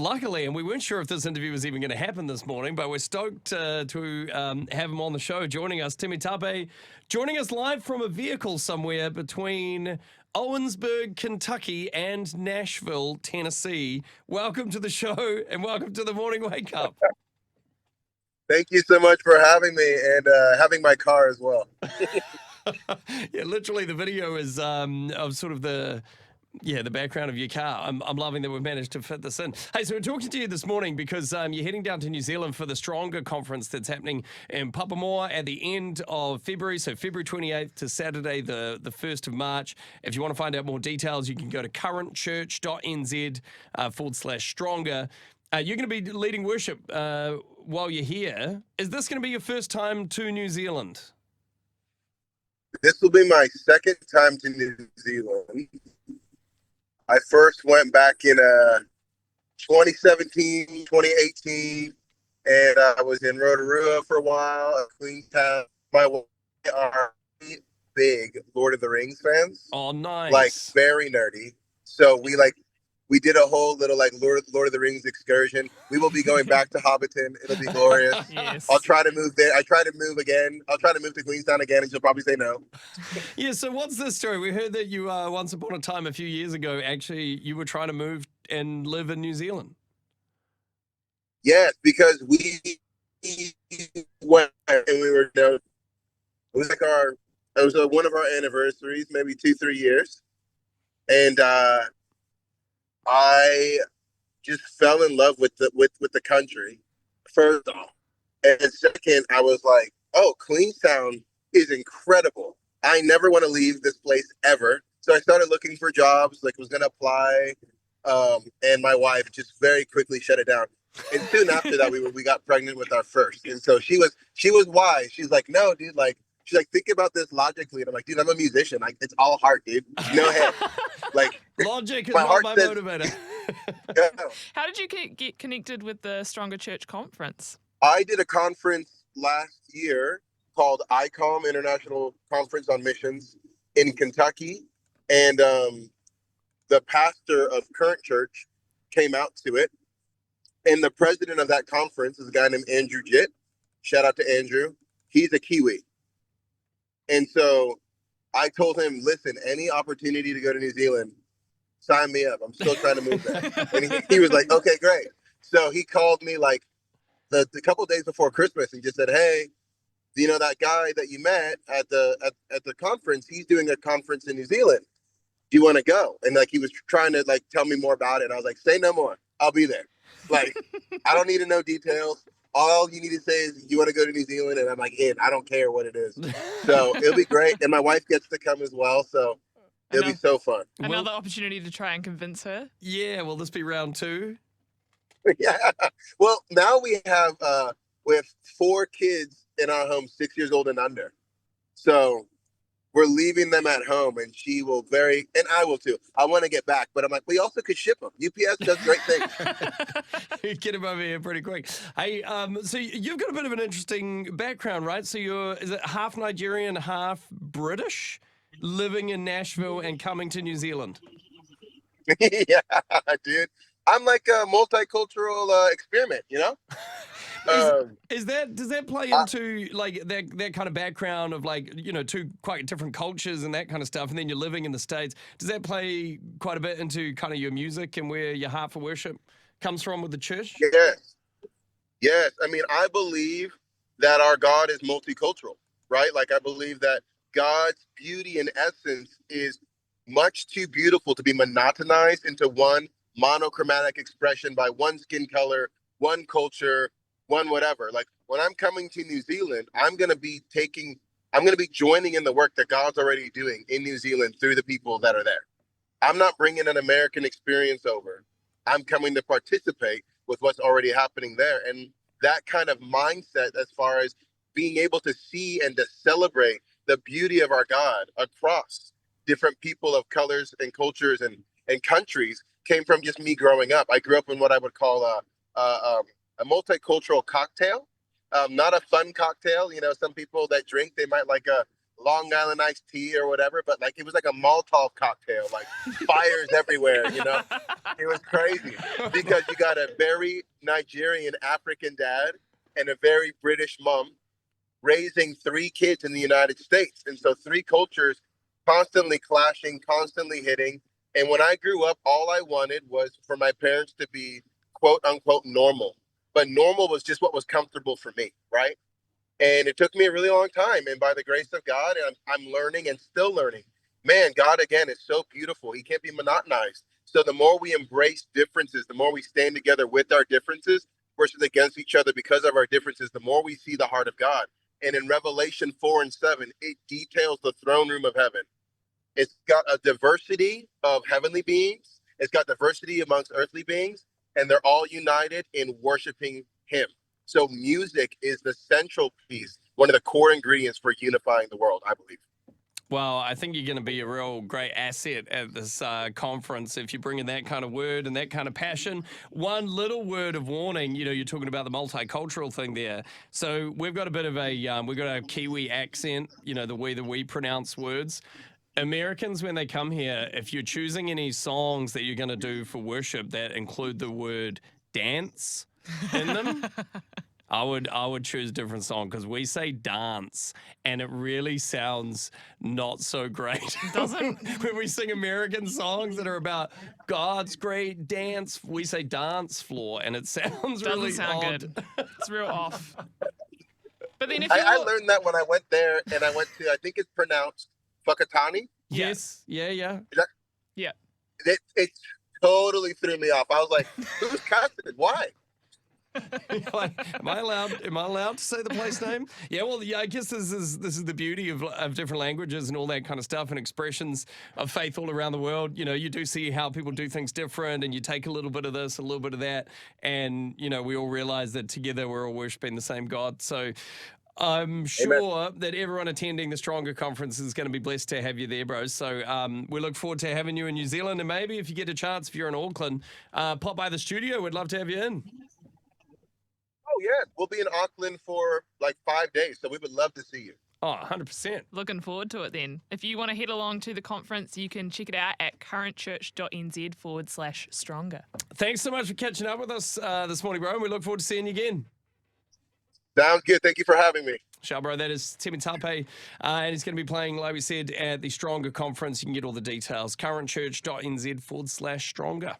luckily, and we weren't sure if this interview was even going to happen this morning, but we're stoked to have him on the show, joining us. Temitope, joining us live from a vehicle somewhere between Owensburg, Kentucky, and Nashville, Tennessee. Welcome to the show, and welcome to the Morning Wake Up. Thank you so much for having me and having my car as well. Yeah, literally the video is of sort of the background of your car. I'm loving that we've managed to fit this in. Hey, so we're talking to you this morning because you're heading down to New Zealand for the Stronger conference that's happening in Papamoa at the end of February, so February 28th to Saturday, the 1st of March. If you want to find out more details, you can go to currentchurch.nz /stronger. You're going to be leading worship while you're here. Is this going to be your first time to New Zealand? This will be my second time to New Zealand. I first went back in 2017, 2018, and I was in Aotearoa for a while, Queenstown. My wife are big Lord of the Rings fans. Oh, nice. Like, very nerdy. So we did a whole little Lord of the Rings excursion. We will be going back to Hobbiton. It'll be glorious. Yes. I'll try to move there. I try to move again. I'll try to move to Queenstown again, and she'll probably say no. Yeah, so what's this story? We heard that you, once upon a time, a few years ago, actually, you were trying to move and live in New Zealand. Yes, because we went and we were, it was one of our anniversaries, maybe 2-3 years. And I just fell in love with the country, first off. And second, I was like, oh, Queenstown is incredible. I never want to leave this place ever. So I started looking for jobs, was going to apply. And my wife just very quickly shut it down. And soon after that, we got pregnant with our first. And so she was wise. She's like, no, dude, she's like, think about this logically. And I'm like, dude, I'm a musician. It's all heart, dude. No head. Logic is not my motivator. Yeah. How did you get connected with the Stronger Church conference? I did a conference last year called ICOM, International Conference on Missions, in Kentucky. And the pastor of Current Church came out to it. And the president of that conference is a guy named Andrew Jitt. Shout out to Andrew. He's a Kiwi. And so I told him, listen, any opportunity to go to New Zealand, sign me up. I'm still trying to move there. And he was like, okay, great. So he called me the couple of days before Christmas and just said, hey, you know that guy that you met at the conference, he's doing a conference in New Zealand. Do you want to go? And he was trying to tell me more about it. And I was like, say no more. I'll be there. I don't need to know details. All you need to say is you want to go to New Zealand, and I'm like, in. I don't care what it is. So it'll be great. And my wife gets to come as well, so it'll be so fun. Another opportunity to try and convince her. Yeah, will this be round 2? Yeah. Well, now we have 4 kids in our home, 6 years old and under. So we're leaving them at home, and she will and I will too. I want to get back, but I'm like, we also could ship them. UPS does great things. Get him over here pretty quick. Hey, so you've got a bit of an interesting background, right? So is it half Nigerian, half British, living in Nashville and coming to New Zealand? Yeah, dude. I'm like a multicultural experiment, you know? Does that play into that kind of background of 2 quite different cultures and that kind of stuff, and then you're living in the States? Does that play quite a bit into kind of your music and where your heart for worship comes from with the church? Yes. I mean, I believe that our God is multicultural, right? I believe that God's beauty and essence is much too beautiful to be monotonized into one monochromatic expression by one skin color, one culture, one whatever. When I'm coming to New Zealand, I'm going to be joining in the work that God's already doing in New Zealand through the people that are there. I'm not bringing an American experience over. I'm coming to participate with what's already happening there. And that kind of mindset, as far as being able to see and to celebrate the beauty of our God across different people of colors and cultures and countries, came from just me growing up. I grew up in what I would call a multicultural cocktail, not a fun cocktail. Some people that drink, they might like Long Island iced tea or whatever, but like it was like a Molotov cocktail, like fires everywhere, you know? It was crazy because you got a very Nigerian African dad and a very British mom raising 3 kids in the United States. And so 3 cultures constantly clashing, constantly hitting. And when I grew up, all I wanted was for my parents to be quote unquote normal. But normal was just what was comfortable for me, right? And it took me a really long time. And by the grace of God, and I'm learning and still learning. Man, God, again, is so beautiful. He can't be monotonized. So the more we embrace differences, the more we stand together with our differences versus against each other because of our differences, the more we see the heart of God. And in Revelation 4 and 7, it details the throne room of heaven. It's got a diversity of heavenly beings. It's got diversity amongst earthly beings, and they're all united in worshiping him. So music is the central piece, one of the core ingredients for unifying the world, I believe. Well, I think you're going to be a real great asset at this conference if you bring in that kind of word and that kind of passion. One little word of warning, you know, you're talking about the multicultural thing there. So we've got a bit of we've got a Kiwi accent, you know, the way that we pronounce words. Americans, when they come here, if you're choosing any songs that you're going to do for worship that include the word dance in them, I would choose a different song because we say dance and it really sounds not so great. Doesn't? When we sing American songs that are about God's great dance, we say dance floor and it sounds Doesn't really sound odd. good. It's real off. But then if I learned that when I went there, and I went to, I think it's pronounced Fakatani. Yes, yeah. Yeah. It totally threw me off. I was like, who's casted? Why? Like, am I allowed to say the place name? Yeah, well, yeah, I guess this is the beauty of different languages and all that kind of stuff and expressions of faith all around the world. You know, you do see how people do things different, and you take a little bit of this, a little bit of that, and you know, we all realize that together we're all worshiping the same God. So I'm sure that everyone attending the Stronger Conference is going to be blessed to have you there, bro. So we look forward to having you in New Zealand, and maybe if you get a chance, if you're in Auckland, pop by the studio. We'd love to have you in. Oh, yeah. We'll be in Auckland for like 5 days, so we would love to see you. Oh, 100%. Looking forward to it then. If you want to head along to the conference, you can check it out at currentchurch.nz/stronger. Thanks so much for catching up with us this morning, bro. And we look forward to seeing you again. Sounds good. Thank you for having me. Ciao, bro. That is Temitope, and he's going to be playing, like we said, at the Stronger Conference. You can get all the details, currentchurch.nz/stronger.